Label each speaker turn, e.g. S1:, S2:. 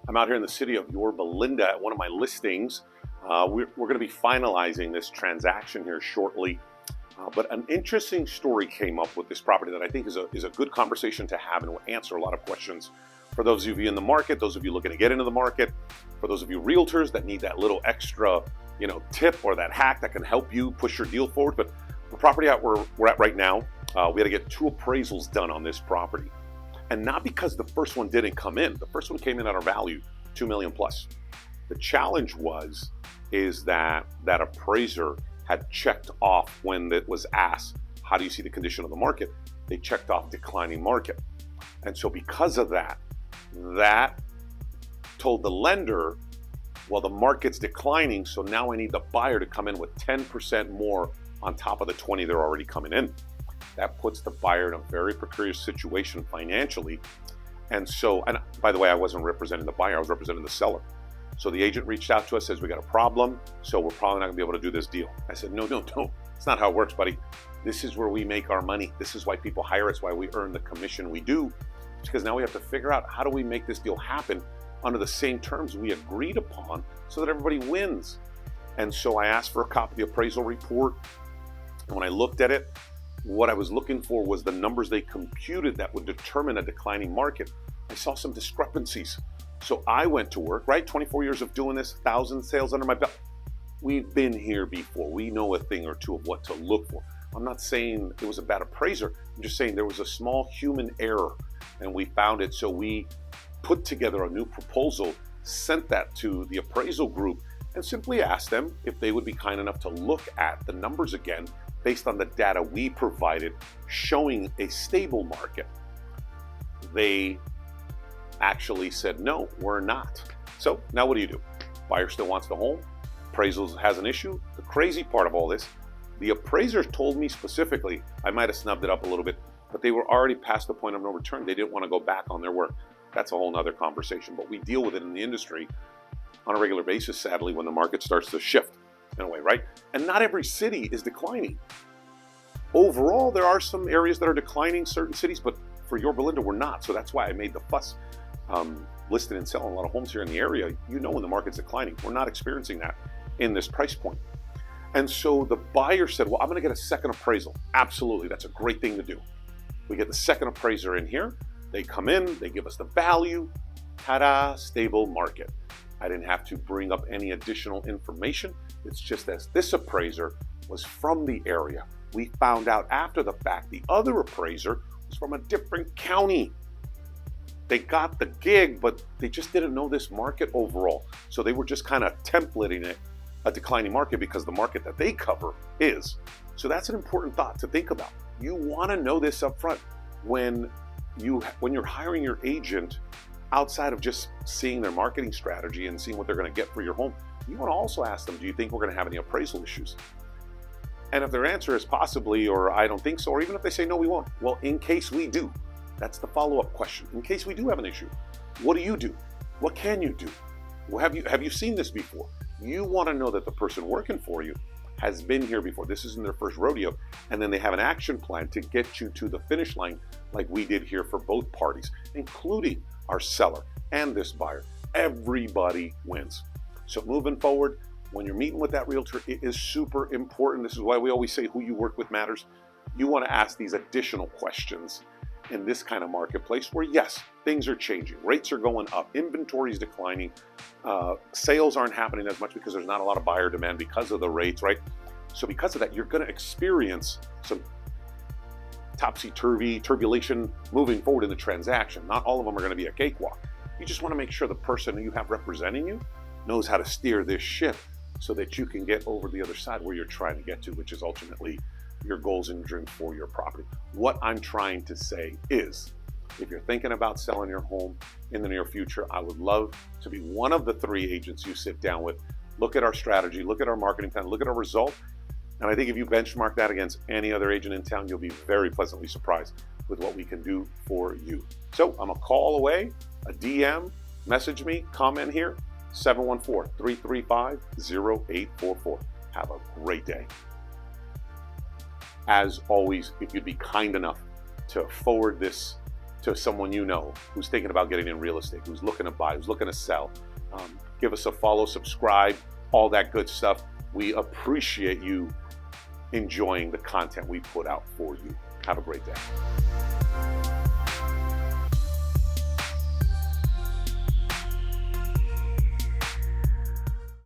S1: I'm out here in the city of Yorba Linda at one of my listings. We're going to be finalizing this transaction here shortly. But an interesting story came up with this property that I think is a good conversation to have and will answer a lot of questions for those of you in the market, those of you looking to get into the market, for those of you realtors that need that little extra, tip or that hack that can help you push your deal forward. But the property we're at right now, we had to get 2 appraisals done on this property. And not because the first one didn't come in. The first one came in at our value, $2 million plus. The challenge is that appraiser had checked off when it was asked, how do you see the condition of the market? They checked off declining market. And so because of that told the lender, well, the market's declining, so now I need the buyer to come in with 10% more on top of the 20 they're already coming in. That puts the buyer in a very precarious situation financially. And by the way, I wasn't representing the buyer, I was representing the seller. So the agent reached out to us, says, we got a problem, so we're probably not gonna be able to do this deal. I said, no, it's not how it works, buddy. This is where we make our money. This is why people hire us, why we earn the commission we do. It's because now we have to figure out, how do we make this deal happen under the same terms we agreed upon so that everybody wins? And so I asked for a copy of the appraisal report. And when I looked at it, what I was looking for was the numbers they computed that would determine a declining market. I saw some discrepancies. So I went to work, right? 24 years of doing this, 1,000 sales under my belt. We've been here before. We know a thing or two of what to look for. I'm not saying it was a bad appraiser. I'm just saying there was a small human error and we found it. So we put together a new proposal, sent that to the appraisal group, and simply asked them if they would be kind enough to look at the numbers again based on the data we provided showing a stable market. They actually said, no, we're not. So now what do? Buyer still wants the home. Appraisal has an issue. The crazy part of all this, the appraisers told me specifically, I might have snubbed it up a little bit, but they were already past the point of no return. They didn't want to go back on their work. That's a whole nother conversation, but we deal with it in the industry on a regular basis, sadly, when the market starts to shift in a way, right? And not every city is declining. Overall, there are some areas that are declining, certain cities, but for Yorba Linda, we're not. So that's why I made the fuss. Listed and selling a lot of homes here in the area, when the market's declining. We're not experiencing that in this price point. And so the buyer said, well, I'm gonna get a second appraisal. Absolutely, that's a great thing to do. We get the second appraiser in here. They come in, they give us the value. Ta-da, stable market. I didn't have to bring up any additional information. It's just as this appraiser was from the area. We found out after the fact the other appraiser was from a different county. They got the gig, but they just didn't know this market overall. So they were just kind of templating it a declining market because the market that they cover is. So that's an important thought to think about. You want to know this up front when you're hiring your agent. Outside of just seeing their marketing strategy and seeing what they're going to get for your home, you want to also ask them, do you think we're going to have any appraisal issues? And if their answer is possibly, or I don't think so, or even if they say, no, we won't, well, in case we do, that's the follow-up question. In case we do have an issue, what do you do? What can you do? Well, have you seen this before? You want to know that the person working for you has been here before. This isn't their first rodeo. And then they have an action plan to get you to the finish line like we did here for both parties, including our seller and this buyer. Everybody wins. So moving forward, when you're meeting with that realtor, it is super important. This is why we always say who you work with matters. You want to ask these additional questions in this kind of marketplace where, yes, things are changing. Rates are going up. Inventory is declining. Sales aren't happening as much because there's not a lot of buyer demand because of the rates, right? So because of that, you're going to experience some topsy-turvy turbulation moving forward in the transaction. Not all of them are going to be a cakewalk. You just want to make sure the person you have representing you knows how to steer this ship so that you can get over the other side where you're trying to get to, which is ultimately your goals and dreams for your property. What I'm trying to say is, if you're thinking about selling your home in the near future, I would love to be one of the 3 agents you sit down with. Look at our strategy, look at our marketing plan, look at our result. And I think if you benchmark that against any other agent in town, you'll be very pleasantly surprised with what we can do for you. So I'm a call away, a DM, message me, comment here, 714-335-0844. Have a great day. As always, if you'd be kind enough to forward this to someone you know who's thinking about getting in real estate, who's looking to buy, who's looking to sell. Give us a follow, subscribe, all that good stuff. We appreciate you enjoying the content we put out for you. Have a great day.